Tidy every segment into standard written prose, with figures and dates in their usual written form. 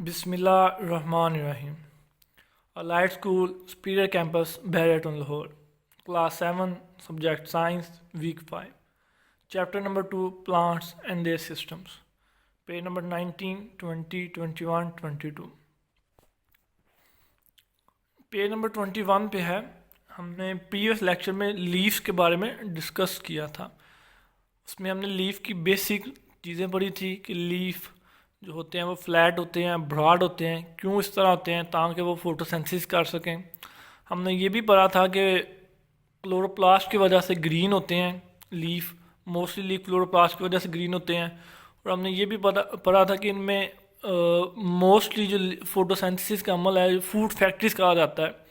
Bismillahirrahmanirrahim. Allied School, Superior Campus, Bahraton, Lahore. Class 7, Subject Science, Week 5. Chapter number 2, Plants and their Systems. Page number 19, 20, 21, 22. Page number 21 पे है। हमने previous lecture में leaves के बारे में discuss किया था। उसमें हमने लीफ की बेसिक चीज़ें पढ़ी थी कि लीफ जो होते हैं वो फ्लैट होते हैं, ब्रॉड होते हैं, क्यों इस तरह होते हैं ताकि वो फोटोसिंथेसिस कर सकें। हमने ये भी पढ़ा था कि क्लोरोप्लास्ट की वजह से ग्रीन होते हैं लीफ, मोस्टली लीफ क्लोरोप्लास्ट की वजह से ग्रीन होते हैं। और हमने ये भी पढ़ा था कि इनमें मोस्टली जो फोटोसिंथेसिस का अमल है फूड फैक्ट्रीज कहा जाता है,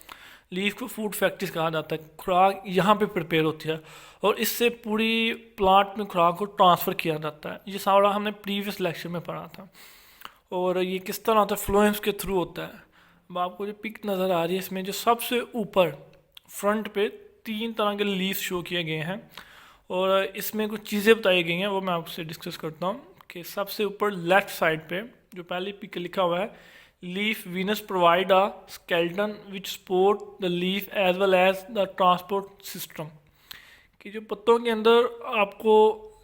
लीफ को फूड फैक्ट्रीज कहा जाता है। खुराक यहाँ पे प्रिपेयर होती है और इससे पूरी प्लांट में खुराक को ट्रांसफ़र किया जाता है। ये सारा हमने प्रीवियस लेक्चर में पढ़ा था। और ये किस तरह होता है, फ्लोएम्स के थ्रू होता है। अब आपको जो पिक नज़र आ रही है इसमें जो सबसे ऊपर फ्रंट पे 3 तरह के लीफ शो किए गए हैं और इसमें कुछ चीज़ें बताई गई हैं, वो मैं आपसे डिस्कस करता हूँ। कि सबसे ऊपर लेफ्ट साइड पे जो पहले पिक लिखा हुआ है, leaf veins provide a skeleton which support the leaf as well as the transport system. कि जो पत्तों के अंदर आपको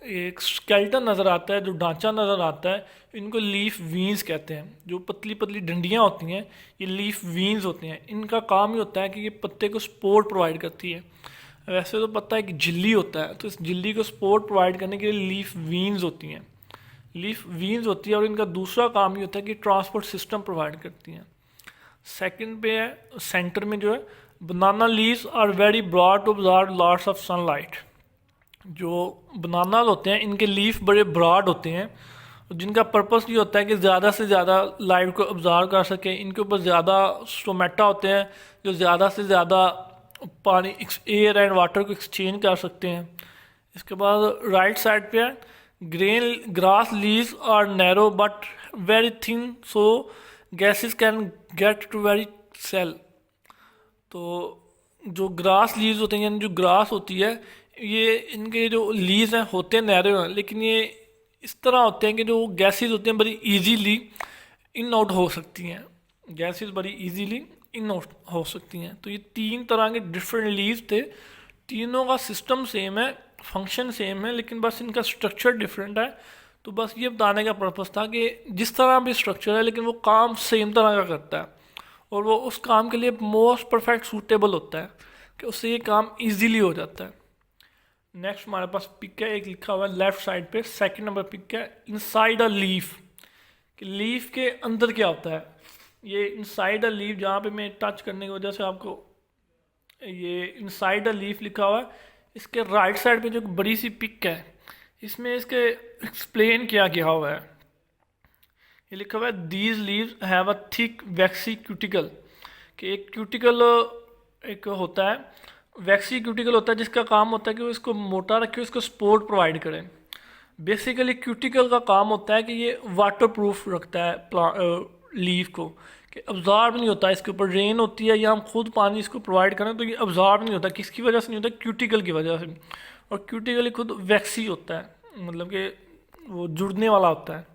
एक स्केल्टन नज़र आता है, जो ढांचा नज़र आता है, इनको लीफ वीन्स कहते हैं। जो पतली पतली डंडियाँ होती हैं ये लीफ वीन्स होती हैं। इनका काम ही होता है कि ये पत्ते को सपोर्ट प्रोवाइड करती है। वैसे तो पत्ता एक झिल्ली होता है, तो इस झिल्ली को सपोर्ट प्रोवाइड करने के लिए लीफ वीन्स होती हैं, लीफ वीन्स होती है। और इनका दूसरा काम ये होता है कि ट्रांसपोर्ट सिस्टम प्रोवाइड करती हैं। सेकंड पे है सेंटर में जो है, banana leaves are very broad to observe lots of sunlight. जो बनाना होते हैं इनके लीफ बड़े ब्रॉड होते हैं, जिनका पर्पस ये होता है कि ज़्यादा से ज़्यादा लाइट को ऑब्जर्व कर सकें। इनके ऊपर ज़्यादा स्टोमेटा होते हैं जो ज़्यादा से ज़्यादा पानी, एयर एंड वाटर को एक्सचेंज कर सकते हैं। इसके बाद राइट साइड पे है, grain grass leaves are narrow but very thin so gases can get to very cell. तो जो ग्रास लीव्स होते हैं, यानी जो ग्रास होती है, ये इनके जो लीव्स हैं होते नैरो हैं, लेकिन ये इस तरह होते हैं कि जो गैसेस होती हैं बड़ी इजीली इन आउट हो सकती हैं। गैसेस बड़ी इजीली इन आउट हो सकती हैं। तो ये 3 तरह के डिफरेंट लीव्स थे। तीनों का सिस्टम सेम है, फंक्शन सेम है, लेकिन बस इनका स्ट्रक्चर डिफरेंट है। तो बस ये बताने का पर्पस था कि जिस तरह भी स्ट्रक्चर है लेकिन वो काम सेम तरह का करता है और वो उस काम के लिए मोस्ट परफेक्ट सूटेबल होता है कि उससे ये काम इजीली हो जाता है। नेक्स्ट हमारे पास पिक है, एक लिखा हुआ है लेफ्ट साइड पे, सेकंड नंबर पिक है इनसाइड अ लीफ। कि लीफ के अंदर क्या होता है, ये इनसाइड अ लीफ, जहाँ पे मैं टच करने की वजह से आपको ये इनसाइड अ लीफ लिखा हुआ है। इसके राइट साइड पे जो बड़ी सी पिक है इसमें इसके एक्सप्लेन किया गया हुआ है। ये लिखा हुआ है these leaves have a thick vaccine cuticle. कि एक क्यूटिकल एक होता है, वैक्सी क्यूटिकल होता है, जिसका काम होता है कि वो इसको मोटा रखे, इसको सपोर्ट प्रोवाइड करें। बेसिकली क्यूटिकल का काम होता है कि ये वाटर प्रूफ रखता है लीफ को, कि अब्जॉर्ब नहीं होता। इसके ऊपर रेन होती है या हम खुद पानी इसको प्रोवाइड करें तो ये अब्जॉर्ब नहीं होता। किसकी वजह से नहीं होता? क्यूटिकल की वजह से। और क्यूटिकल ही खुद वैक्सी होता है, मतलब कि वो जुड़ने वाला होता है।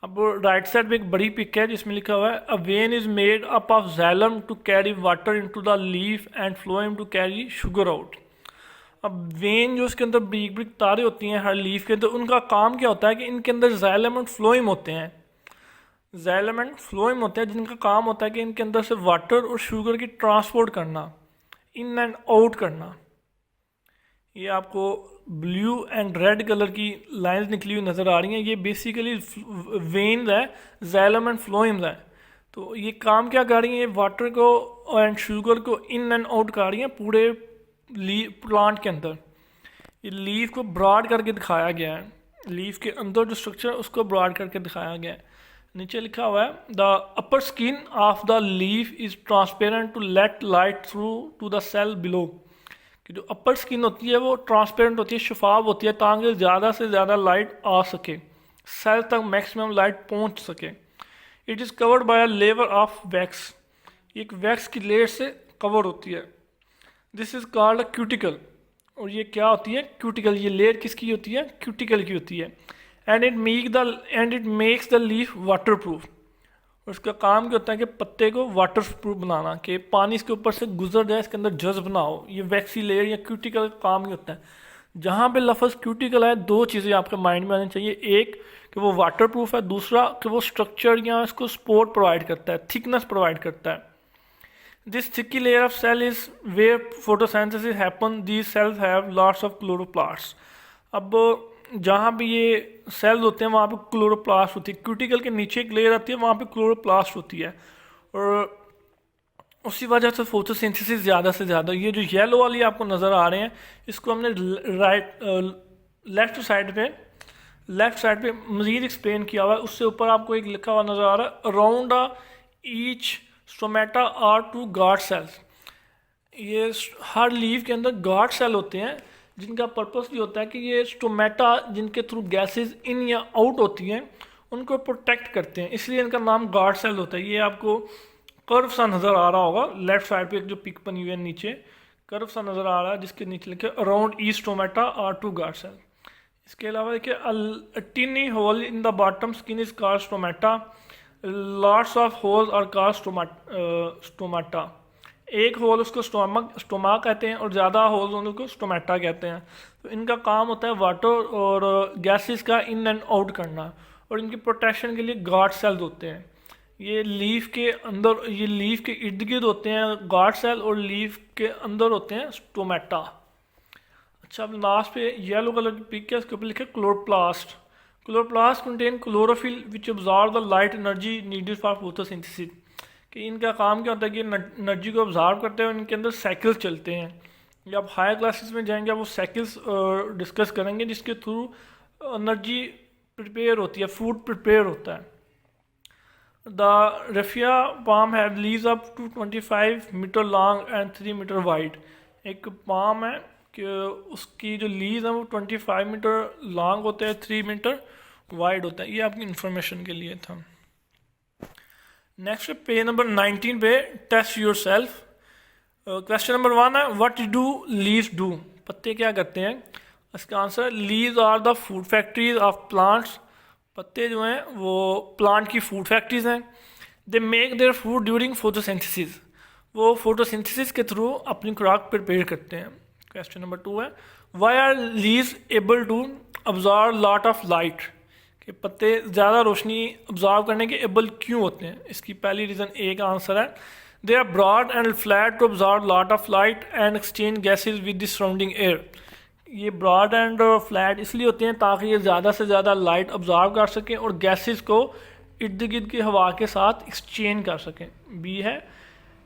अब राइट साइड पे एक बड़ी पिक है जिसमें लिखा हुआ है a vein is made up of xylem to carry water into the leaf and phloem to carry sugar out. अब वेन जो उसके अंदर ब्रिक ब्रिक तारे होती हैं हर लीफ के अंदर, उनका काम क्या होता है कि इनके अंदर जाइलम एंड फ्लोएम होते हैं, जाइलम एंड फ्लोएम होते हैं, जिनका काम होता है कि इनके अंदर से वाटर और शुगर की ट्रांसपोर्ट करना, इन एंड आउट करना। ये आपको ब्लू एंड रेड कलर की लाइंस निकली हुई नज़र आ रही हैं, ये बेसिकली वेन्स है, जाइलम एंड फ्लोएम्स है। तो ये काम क्या कर रही हैं, ये वाटर को एंड शुगर को इन एंड आउट कर रही हैं पूरे प्लांट के अंदर। ये लीफ को ब्रॉड करके दिखाया गया है, लीफ के अंदर जो स्ट्रक्चर है उसको ब्रॉड करके दिखाया गया है। नीचे लिखा हुआ है the upper skin of the leaf is transparent to let light through to the cell below. कि जो अपर स्किन होती है वो ट्रांसपेरेंट होती है, शफाफ होती है, ताकि ज़्यादा से ज़्यादा लाइट आ सके, सेल तक मैक्सिमम लाइट पहुंच सके। It is covered by a layer of wax, एक वैक्स की लेयर से कवर होती है। This is called a cuticle. और ये क्या होती है? क्यूटिकल। ये लेयर किसकी होती है? क्यूटिकल की होती है। And it makes the leaf water proof. और उसका काम क्या होता है कि पत्ते को वाटर प्रूफ बनाना, कि पानी इसके ऊपर से गुजर जाए, इसके अंदर जज्ब ना हो। ये वैक्सी लेयर या क्यूटिकल का काम ही होता है। जहाँ पे लफ्ज़ क्यूटिकल है, दो चीज़ें आपके माइंड में आनी चाहिए, एक कि वो वाटर प्रूफ है, दूसरा कि वो स्ट्रक्चर या इसको सपोर्ट प्रोवाइड करता है, थिकनेस प्रोवाइड करता है। This thick layer of cell is where photosynthesis happen, these cells have lots of chloroplast. अब जहाँ भी ये सेल्स होते हैं वहाँ पे क्लोरोप्लास्ट होती है, क्यूटिकल के नीचे एक लेयर आती है, वहाँ पे क्लोरोप्लास्ट होती है, और उसी वजह से फोटोसिंथेसिस ज़्यादा से ज़्यादा। ये जो येलो वाली आपको नज़र आ रहे हैं, इसको हमने लेफ्ट साइड पे मज़ीद एक्सप्लेन किया हुआ है। उससे ऊपर आपको एक लिखा हुआ नज़र आ रहा है, around each stomata are 2 guard cells. ये हर लीव के अंदर गार्ड सेल होते हैं, जिनका पर्पस ये होता है कि ये स्टोमेटा जिनके थ्रू गैसेस इन या आउट होती हैं उनको प्रोटेक्ट करते हैं, इसलिए इनका नाम गार्ड सेल होता है। ये आपको कर्व सा नज़र आ रहा होगा, लेफ्ट साइड पे एक जो पिक बनी हुई है नीचे कर्व सा नज़र आ रहा है, जिसके नीचे लिखे around each stomata are 2 guard cell. इसके अलावा देखिए, tiny hole in the bottom skin is called stomata, lots of holes are called stomata. एक होल उसको स्टोमा कहते हैं और ज़्यादा होल्स उनको स्टोमेटा कहते हैं। तो इनका काम होता है वाटर और गैसेस का इन एंड आउट करना, और इनकी प्रोटेक्शन के लिए गार्ड सेल्स होते हैं। ये लीफ के अंदर, ये लीफ के इर्द गिर्द होते हैं गार्ड सेल, और लीफ के अंदर होते हैं स्टोमेटा। अच्छा, अब लास्ट पे येलो कलर की पिक है, उसके ऊपर लिखे chloroplast. Chloroplast contain chlorophyll which absorb the light energy needed for photosynthesis. कि इनका काम क्या होता है कि एनर्जी को ऑब्जॉर्व करते हैं, इनके अंदर साइकिल्स चलते हैं। ये आप हायर क्लासेस में जाएंगे, वो साइकिल्स डिस्कस करेंगे, जिसके थ्रू एनर्जी प्रिपेयर होती है, फूड प्रिपेयर होता है। The raffia palm have leaves up to 25 metre long and 3 metre wide. एक पाम है कि उसकी जो लीव्स हैं वो 25 मीटर लॉन्ग होते हैं, 3 मीटर वाइड होता है। ये आपकी इंफॉर्मेशन के लिए था। नेक्स्ट पेज नंबर 19 पे test yourself. Question number 1 है, व्हाट डू लीव्स डू? पत्ते क्या करते हैं? इसका answer, leaves are the food factories of plants. पत्ते जो हैं वो प्लांट की फूड फैक्ट्रीज हैं। They make their food during photosynthesis. वो फोटोसिंथेसिस के थ्रू अपनी खुराक प्रिपेयर करते हैं। क्वेश्चन नंबर 2 है, why are leaves able to absorb lot of light? कि पत्ते ज़्यादा रोशनी ऑब्जॉर्व करने के एबल क्यों होते हैं? इसकी पहली रीज़न ए का आंसर है, they are broad and flat to absorb lot of light and exchange gases with the surrounding air. ये ब्रॉड एंड फ्लैट इसलिए होते हैं ताकि ये ज़्यादा से ज़्यादा लाइट ऑब्जॉर्व कर सकें और गैसेस को इर्द गिर्द की हवा के साथ एक्सचेंज कर सकें। बी है,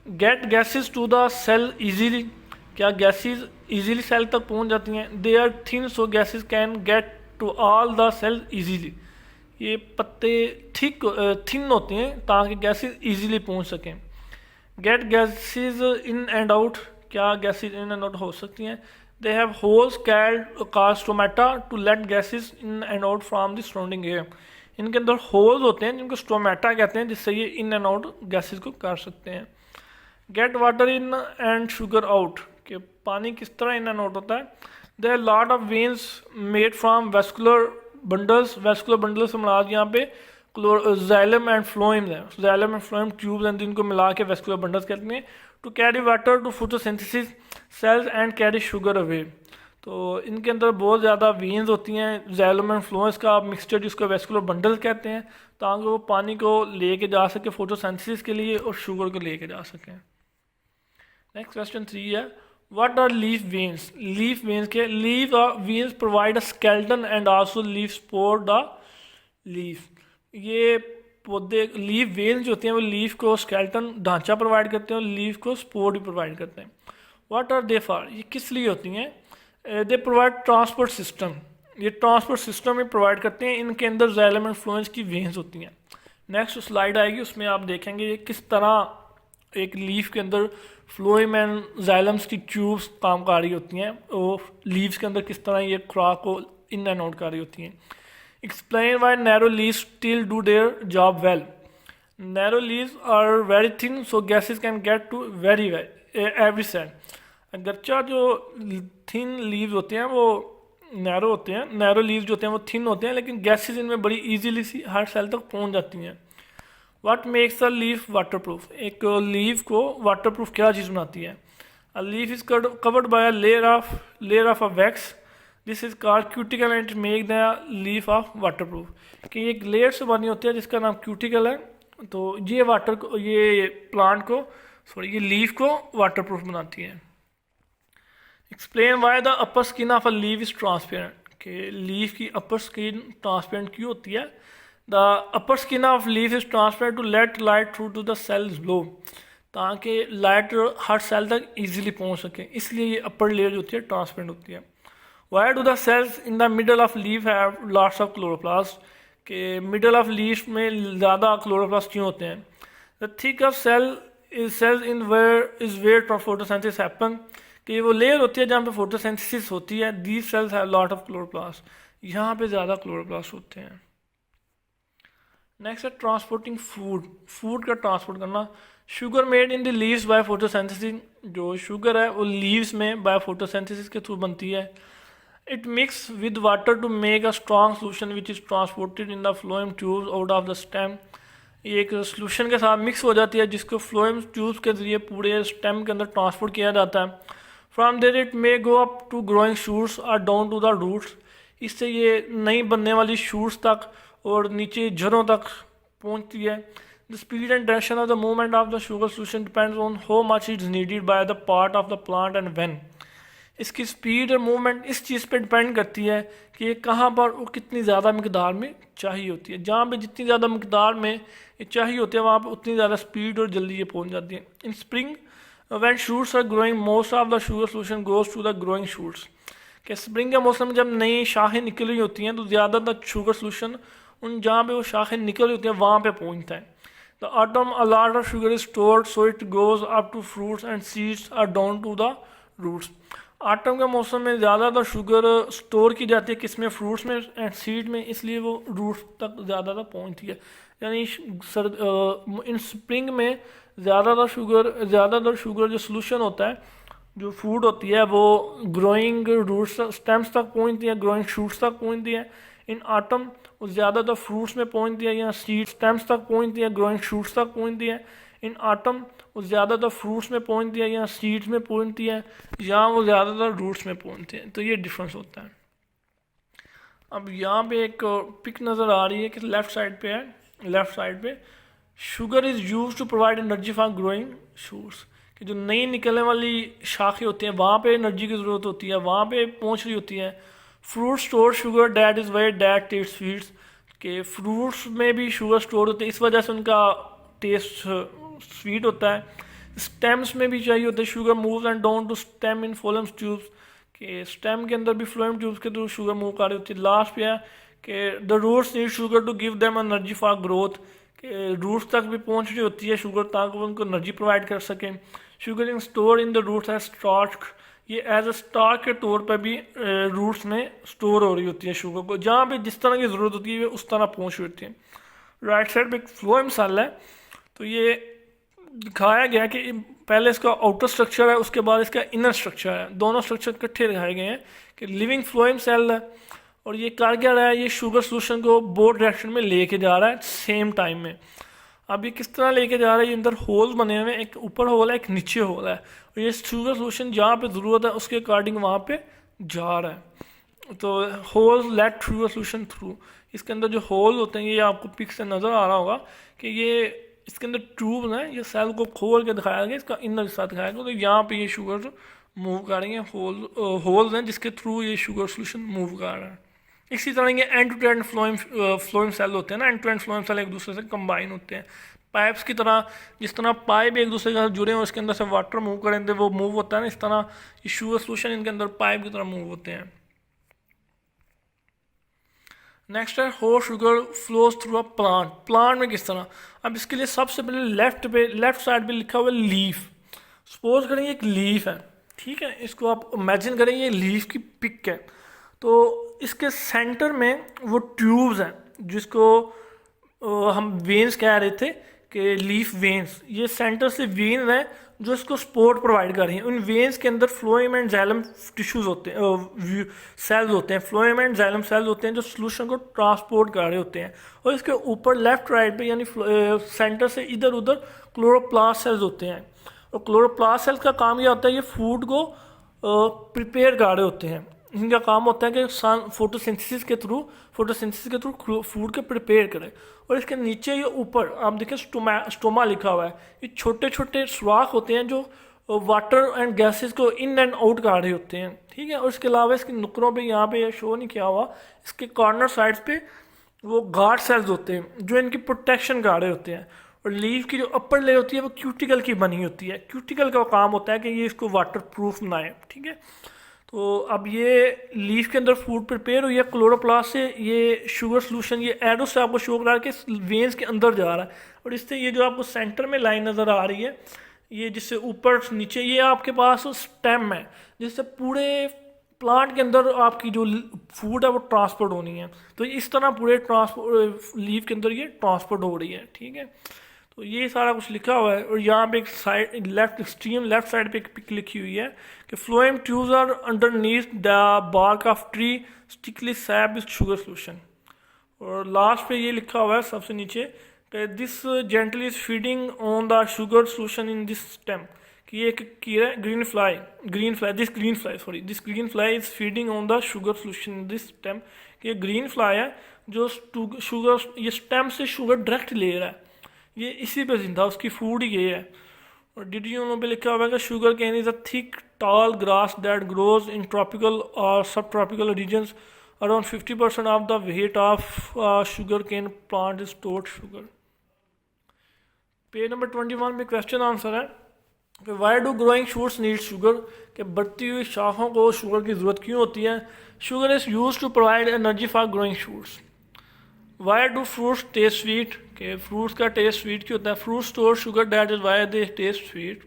get gases to the cell easily. क्या गैसेस ईजीली सेल तक पहुंच जाती हैं? They are thin so gases can get to all the cell easily. ये पत्ते थिन होते हैं ताकि गैसेस ईजीली पहुंच सकें। Get gases in and out. क्या गैसेस इन एंड आउट हो सकती हैं? They have holes called stomata to let gases in and out from the surrounding air. इनके अंदर होल्स होते हैं जिनको स्टोमेटा कहते हैं, जिससे ये इन एंड आउट गैसेस को कर सकते हैं। Get water in and sugar out. कि पानी किस तरह इन एंड आउट होता है? They are lot of veins made from vascular bundles. Vascular bundle से मुराद यहाँ पे जाइलम एंड फ्लोएम है। जाइलम एंड फ्लोएम ट्यूब्स हैं जिनको मिला के वेस्कुलर बंडल्स कहते हैं। To carry water to photosynthesis cells and carry sugar away. तो इनके अंदर बहुत ज़्यादा वेन्स होती हैं, जाइलम एंड फ्लोएम का मिक्सचर जिसको वेस्कुलर बंडल्स कहते हैं, ताकि वो पानी को लेके जा सके फोटोसिंथेसिस के लिए और शुगर को लेके जा सकें। नेक्स्ट क्वेश्चन 3 है, What are leaf veins? Leaf veins के leaf veins provide a skeleton and also leaf support the leaf. ये पौधे लीफ वेन्स जो होते हैं वो लीफ को स्केल्टन ढांचा प्रोवाइड करते हैं और लीफ को सपोर्ट भी प्रोवाइड करते हैं। What are they for? ये किस लिए होती हैं? They provide transport system. ये ट्रांसपोर्ट सिस्टम भी प्रोवाइड करते हैं। इनके अंदर जाइलम एंड फ्लोएम की वेन्स होती हैं। नेक्स्ट स्लाइड आएगी, उसमें आप देखेंगे ये किस तरह एक लीफ के अंदर फ्लोएम एंड जाइलम्स की ट्यूब्स काम कर रही होती हैं, वो लीव्स के अंदर किस तरह ये खुराक को इन एंड आउट कर रही होती हैं। Explain why narrow leaves still do their job well. Narrow leaves are very thin so gases can get to very every cell. अगरचा जो थिन लीव्स होते हैं वो नैरो होते हैं, नैरो लीव्स जो होते हैं वो थिन होते हैं, लेकिन गैसेस इनमें बड़ी ईजीली सी हर सेल तक पहुँच जाती हैं। What makes a leaf water proof? एक लीफ को वाटर प्रूफ क्या चीज़ बनाती है? अ leaf is covered by a layer of a wax, this is called cuticle and it make the leaf of water proof. कि एक लेयर से बनी होती है जिसका नाम क्यूटिकल है, तो ये प्लांट को ये लीफ को वाटर प्रूफ बनाती है। Explain why the upper skin of a leaf is transparent? कि लीफ की अपर स्किन ट्रांसपेरेंट क्यों होती है? The upper skin of leaf is transparent to let light through to the cells below, ताकि light हर cell तक easily पहुंच सके, इसलिए ये अपर लेयर जो होती है ट्रांसपेरेंट होती है। Why do the cells in the middle of leaf have lots of chloroplast? के मिडल ऑफ लीफ में ज़्यादा क्लोरोप्लास्ट क्यों होते हैं? The thick of cells in where photosynthesis happen, कि वो लेयर होती है जहाँ पे फोटोसिंथेसिस होती है। These cells have lot of chloroplast, यहाँ पे ज़्यादा क्लोरोप्लास्ट होते हैं। नेक्स्ट है ट्रांसपोर्टिंग फूड का ट्रांसपोर्ट करना। Sugar made in the leaves by photosynthesis, जो शुगर है वो लीव्स में बाय फोटोसिंथेसिस के थ्रू बनती है। It mix with water to make a strong solution which is transported in the phloem tubes out of the stem. ये एक solution के साथ मिक्स हो जाती है जिसको फ्लोएम ट्यूब्स के जरिए पूरे स्टेम के अंदर ट्रांसपोर्ट किया जाता है। From there it may go up to growing shoots और डाउन टू द रूट्स, इससे ये नई बनने वाली शूट्स तक और नीचे जड़ों तक पहुंचती है। The speed and direction of the movement of the sugar solution depends on how much it is needed by the part of the plant and when. इसकी स्पीड और मूवमेंट इस चीज़ पे डिपेंड करती है कि ये कहाँ पर और कितनी ज़्यादा मकदार में चाहिए होती है। जहाँ पे जितनी ज़्यादा मकदार में ये चाहिए होती है वहाँ पे उतनी ज़्यादा स्पीड और जल्दी ये पहुँच जाती है। In spring when shoots are growing most of the sugar solution goes to the growing shoots, कि स्प्रिंग के मौसम में जब नई शाखें निकल रही होती हैं तो ज़्यादातर शुगर सोल्यूशन उन जहाँ पे वो शाखें निकल रही होती हैं वहाँ पे पहुँचता है। The autumn a lot of sugar is stored so it goes up to fruits and seeds are down to the roots. Autumn के मौसम में ज़्यादातर शुगर स्टोर की जाती है किसमें? फ्रूट्स में एंड सीड में, इसलिए वो रूट्स तक ज़्यादातर पहुँचती है। यानी इन स्प्रिंग में ज़्यादातर शुगर जो सोल्यूशन होता है, जो फूड होती है वो ग्रोइंग रूट्स स्टेम्स तक पहुँचती है, ग्रोइंग शूट्स तक पहुँचती है। इन ऑटम वो ज़्यादातर फ्रूट्स में पहुँचती है या सीड स्टेम्स तक पहुँचती है, ग्रोइंग शूट्स तक पहुँचती है। इन ऑटम वो ज़्यादातर फ्रूट्स में पहुँचती है या सीड्स में पहुँचती है, या वो ज़्यादातर रूट्स में पहुँचती है। तो ये डिफरेंस होता है। अब यहाँ पे एक पिक नज़र आ रही है कि लेफ़्ट साइड पे sugar is use to provide energy for growing shoots, कि जो नई निकलने वाली शाखें होती हैं वहाँ पे एनर्जी की ज़रूरत होती है, वहाँ पे पहुँच रही होती है। Fruit store sugar that is where that taste sweets, के फ्रूट्स में भी शुगर स्टोर होते हैं, इस वजह से उनका टेस्ट स्वीट होता है। स्टेम्स में भी चाहिए होता है sugar move and down to stem in phloem tubes, के स्टेम के अंदर भी फ्लोएम ट्यूब्स के थ्रू शुगर मूव कर रही होती है। लास्ट पे है कि the roots need sugar to give them energy for growth, के रूट्स तक भी पहुंच रही होती है शुगर ताकि वो उनको एनर्जी प्रोवाइड कर सकें। Sugar in store in the roots as starch, ये एज अ स्टार्च के तौर पर भी रूट्स में स्टोर हो रही होती है शुगर को, जहाँ पे जिस तरह की ज़रूरत होती है उस तरह पहुँच रही होती है। राइट साइड पे एक फ्लोएम सेल है, तो ये दिखाया गया कि पहले इसका आउटर स्ट्रक्चर है, उसके बाद इसका इनर स्ट्रक्चर है, दोनों स्ट्रक्चर इकट्ठे दिखाए गए हैं कि लिविंग फ्लोएम सेल है। और ये कर क्या रहा है? ये शुगर सोल्यूशन को बोथ डायरेक्शन में लेके जा रहा है सेम टाइम में। अब ये किस तरह लेके जा रहा है? ये अंदर होल बने हुए हैं, एक ऊपर होल है, एक नीचे होल है, और ये शुगर सोल्यूशन जहाँ पे ज़रूरत है उसके अकॉर्डिंग वहाँ पे जा रहा है। तो hole let sugar solution through, इसके अंदर जो होल होते हैं ये आपको पिक से नज़र आ रहा होगा कि ये इसके अंदर ट्यूब है, ये सेल को खोल के दिखाया गया, इसका इनर हिस्सा दिखाया गया। तो यहाँ पे ये शुगर मूव करेंगे, होल्स हैं जिसके थ्रू ये शुगर सोल्यूशन मूव कर रहा है। इसी तरह ये end to end flowing cell होते हैं ना, end to end flowing cell एक दूसरे से कंबाइन होते हैं पाइप्स की तरह। जिस तरह पाइप एक दूसरे के साथ जुड़े हैं उसके अंदर से वाटर मूव करें तो वो मूव होता है ना, इस तरह ये शुगर सोल्यूशन इनके अंदर पाइप की तरह मूव होते हैं। नेक्स्ट है how sugar flows through a plant में किस तरह। अब इसके लिए सबसे पहले लेफ्ट साइड पे लिखा हुआ है लीफ। सपोज करें एक लीफ है, ठीक है, इसको आप इमेजिन करें ये लीफ की पिक है, तो इसके सेंटर में वो ट्यूब्स हैं जिसको हम वेन्स कह रहे थे कि लीफ वेन्स, ये सेंटर से वेन है जो इसको सपोर्ट प्रोवाइड कर रही हैं। उन वेन्स के अंदर फ्लोएम एंड जाइलम टिश्यूज होते हैं, सेल्स होते हैं, फ्लोएम एंड जाइलम सेल्स होते हैं जो सोल्यूशन को ट्रांसपोर्ट कर रहे होते हैं। और इसके ऊपर लेफ्ट राइट पे यानी सेंटर से इधर उधर क्लोरोप्लास्ट सेल्स होते हैं। और क्लोरोप्लास्ट सेल्स का काम यह होता है, ये फूड को प्रिपेयर कर रहे होते हैं। इनका काम होता है कि फोटोसिंथेसिस के थ्रू फूड के प्रिपेयर करें। और इसके नीचे ये ऊपर आप देखें स्टोमा लिखा हुआ है। ये छोटे छोटे सुराख होते हैं जो वाटर एंड गैसेस को इन एंड आउट कर रहे होते हैं, ठीक है। और इसके अलावा इसके नुकरों पे यहाँ पे शो नहीं किया हुआ, इसके कॉर्नर साइड्स पे वो गार्ड सेल्स होते हैं जो इनकी प्रोटेक्शन कर रहे होते हैं। और लीफ की जो अपर लेयर होती है वो क्यूटिकल की बनी होती है। क्यूटिकल का काम होता है कि ये इसको वाटर प्रूफ बनाए, ठीक है। तो अब ये लीफ के अंदर फूड प्रिपेयर हुई है क्लोरोप्लास्ट से, ये शुगर सोल्यूशन ये एरो से आपको शो करा के वेन्स के अंदर जा रहा है। और इससे ये जो आपको सेंटर में लाइन नज़र आ रही है, ये जिससे ऊपर नीचे ये आपके पास स्टेम है जिससे पूरे प्लांट के अंदर आपकी जो फूड है वो ट्रांसपोर्ट होनी है। तो इस तरह पूरे लीफ के अंदर ये ट्रांसपोर्ट हो रही है, ठीक है। तो ये सारा कुछ लिखा हुआ है। और यहाँ पे एक साइड एक्सट्रीम लेफ्ट साइड पे एक पिक लिखी हुई है कि phloem tubes are underneath the bark of tree sticky sap is sugar solution. और लास्ट पे ये लिखा हुआ है सबसे नीचे कि this gently is feeding on the sugar solution in this stem, कि ये एक कीड़ा green fly this green fly is feeding on the sugar solution in this stem, कि ये ग्रीन फ्लाई है जो शुगर ये स्टेम से शुगर डायरेक्ट ले रहा है, ये इसी पे जिंदा, उसकी फूड ही ये है। और DDU पे लिखा हुआ है कि sugar cane is a thick tall grass that grows in tropical और subtropical regions, around 50% of the weight of sugar cane plant is stored sugar. Page number 21 में क्वेश्चन आंसर है कि why do growing shoots need sugar, कि बढ़ती हुई शाखों को sugar की ज़रूरत क्यों होती है। Sugar is use to provide energy for growing shoots. Why do fruits taste sweet, के फ्रूट्स का टेस्ट स्वीट क्यों होता है। Fruit store sugar that is why they taste sweet.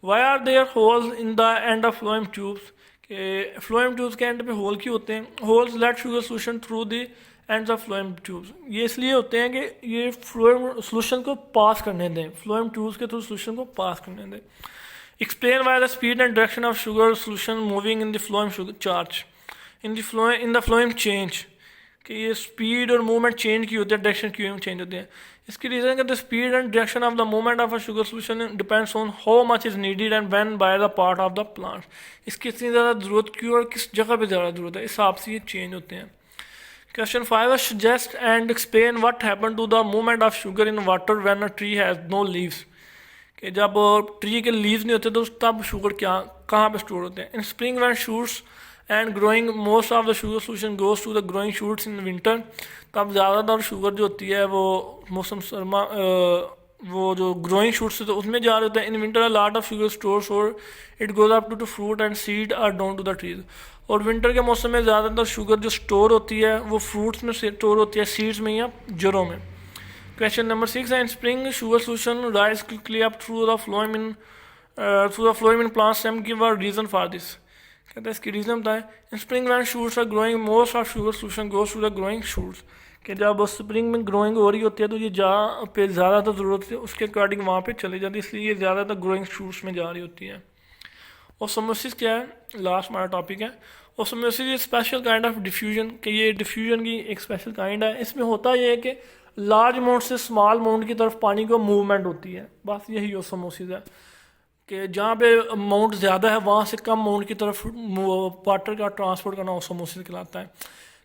Why are there holes in the end of phloem tubes, के phloem tubes के end पे hole क्यों होते हैं। Holes let sugar solution through the ends of phloem tubes, ये इसलिए होते हैं कि ये फ्लोएम सोल्यूशन को पास करने दें, फ्लोएम ट्यूब्स के थ्रू सोल्यूशन को पास करने दें। Explain why the speed and direction of sugar solution moving in the phloem sugar charge in the phloem change, कि ये स्पीड और मूवमेंट चेंज की होती है, डायरेक्शन क्यों चेंज होते हैं। इसकी रीज़न है the speed and direction of the movement of a sugar solution depends on how much is needed and when by the part of the plant, इसकी इतनी ज़्यादा ज़रूरत क्यों और किस जगह पे ज़्यादा ज़रूरत है, इस हिसाब से ये चेंज होते हैं। Question 5 suggest and explain what happen to the movement of sugar in water when a tree has no leaves, कि जब ट्री के लीव्स नहीं होते तो तब शुगर कहाँ पे स्टोर होते हैं। In spring when shoots and growing most of the sugar solution goes to the growing shoots in winter, तब ज़्यादातर शुगर जो होती है वो मौसम सरमा वो जो ग्रोइंग शूट्स है तो उसमें जा रहे होते हैं। In winter lot of sugar stores और it goes up to fruit and seed or down to the trees, और विंटर के मौसम में ज़्यादातर शुगर जो स्टोर होती है वो फ्रूट्स में स्टोर होती है, सीड्स में या जड़ों में। क्वेश्चन नंबर 6 है in spring sugar solution rise quickly up through the phloem in plant stem, give a reason for this, कहते हैं इसकी रीज़न बताएं। In spring when shoots are growing most of sugar solution goes to the growing shoots, कि जब spring में growing हो रही होती है तो ये जहाँ पे ज़्यादातर ज़रूरत है उसके अकॉर्डिंग वहाँ पे चले जाती है, इसलिए ये ज़्यादातर ग्रोइंग शूट्स में जा रही होती है। ओस्मोसिस क्या है, लास्ट हमारा टॉपिक है। ओस्मोसिस ये स्पेशल काइंड ऑफ डिफ्यूजन, कि ये डिफ्यूजन की एक स्पेशल काइंड है। इसमें होता ये है कि लार्ज अमाउंट से स्मॉल अमाउंट की तरफ पानी को मूवमेंट होती है, बस यही ओस्मोसिस है, कि जहाँ पे अमाउंट ज़्यादा है वहाँ से कम अमाउंट की तरफ वाटर का ट्रांसपोर्ट करना ओस्मोसिस कहलाता है।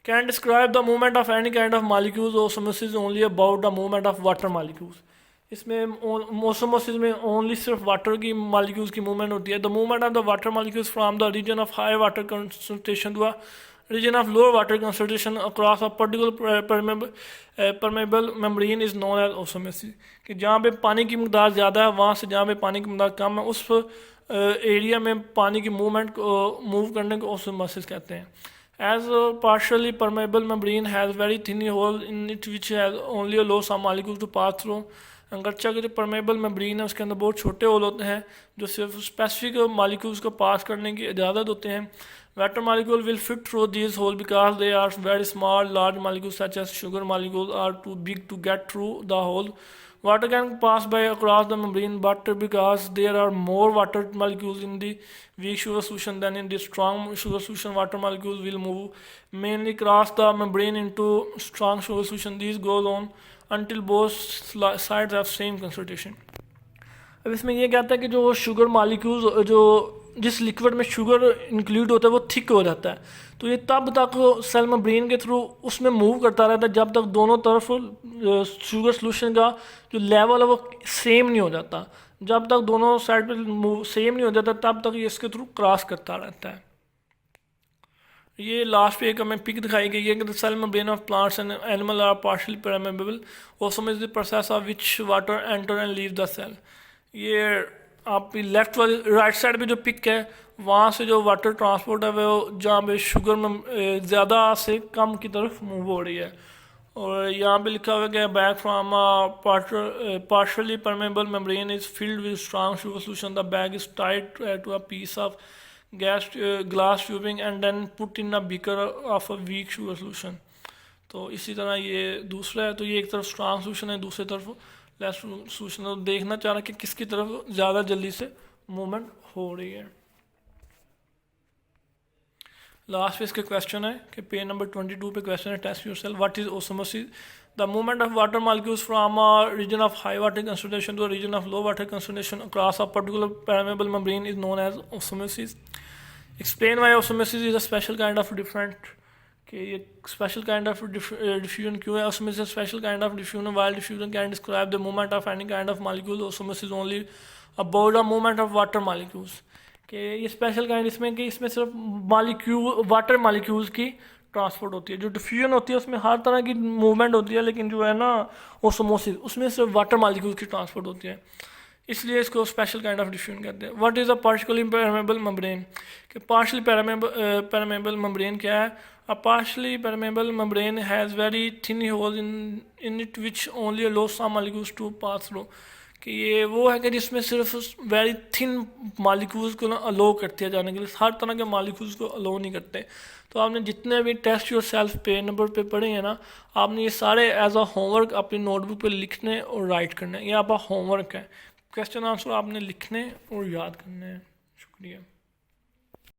Can describe the movement of any kind of molecules, osmosis only about the movement of water molecules, इसमें ओस्मोसिस में ओनली सिर्फ वाटर की मॉलिक्यूल्स की मूवमेंट होती है। The movement of the water molecules from the region of high water concentration to region of lower water concentration across a particular permeable membrane is known as osmosis, कि जहाँ पे पानी की मकदार ज़्यादा है वहाँ से जहाँ पे पानी की मकदार कम है उस एरिया में पानी की मूवमेंट को मूव करने को ओस्मोसिस कहते हैं। As partially permeable membrane has very thin hole in it which has only low some molecules to pass through, अंगरचा के जो परमेबल मेम्ब्रेन है उसके अंदर बहुत छोटे होल होते हैं जो सिर्फ स्पेसिफिक मॉलिक्यूल्स को पास करने की इजाज़त होते हैं। Water molecule will fit through these hole because they are very small, large molecule such as sugar molecule are too big to get through the hole, Water can pass by across the membrane, but because there are more water molecules in the weak sugar solution than in the strong sugar solution, water molecules will move mainly across the membrane into strong sugar solution. These goes on until both sides have same concentration. अब इसमें ये कहता है कि जो sugar molecules जो जिस liquid में शुगर इंक्लूड होता है वो थिक हो जाता है, तो ये तब तक सेल मेम्ब्रेन के थ्रू उसमें मूव करता रहता है जब तक दोनों तरफ शुगर सोल्यूशन का जो लेवल है वो सेम नहीं हो जाता. जब तक दोनों साइड पे मूव सेम नहीं हो जाता तब तक ये इसके थ्रू क्रॉस करता रहता है. ये लास्ट पे एक हमें पिक दिखाई गई है कि the cell membrane of plants and animal are partially permeable, also is the process of which water enter and leave the cell. ये आप लेफ्ट वाली राइट साइड पे जो पिक है वहाँ से जो वाटर ट्रांसपोर्ट है वो जहाँ पे शुगर में ज़्यादा से कम की तरफ मूव हो रही है. और यहाँ पे लिखा हुआ है bag from partially permeable membrane is filled with strong sugar solution, the bag is tied to a piece of glass tubing and then put in a beaker of a weak sugar solution. तो इसी तरह ये दूसरा है, तो ये एक तरफ स्ट्रॉन्ग सोल्यूशन है, दूसरी तरफ लेस सोल्यूशन. तो देखना चाह रहा है कि किसकी तरफ ज़्यादा जल्दी से मूवमेंट हो रही है. लास्ट पे इसके क्वेश्चन है कि पेज नंबर 22 पे क्वेश्चन है test yourself what is osmosis. The movement of water molecules from a region of high water concentration to a region of low water concentration across a particular permeable membrane is known as osmosis. Explain why osmosis is a special kind of different. कि ये special kind of diffusion क्यों है. osmosis special kind of diffusion while diffusion can describe the movement of any kind of molecule, osmosis only about the movement of water molecules. कि ये special kind इसमें कि इसमें सिर्फ मालिक्यूल वाटर मालिक्यूल्स की transport होती है. जो डिफ्यूजन होती है उसमें हर तरह की मूवमेंट होती है, लेकिन जो है ना ओस्मोसिस उसमें सिर्फ वाटर मालिक्यूल्स की ट्रांसपोर्ट होती है, इसलिए इसको स्पेशल काइंड ऑफ डिफ्यूजन कहते हैं. What is a partially permeable membrane. कि पार्शियली परमेबल मेम्ब्रेन क्या है. A partially permeable membrane has very thin holes in it which only allows some molecules to pass through. कि ये वो है कि जिसमें सिर्फ वेरी थिन मालिक्यूल्स को ना अलो करते हैं जाने के लिए, हर तरह के मालिक्यूल्स को अलो नहीं करते. तो आपने जितने भी test yourself page number पे पढ़े हैं ना, आपने ये सारे एज अ होमवर्क अपनी नोटबुक पे लिखने और राइट करने. ये आपका होमवर्क है. क्वेश्चन आंसर आपने लिखने और याद करने हैं. शुक्रिया.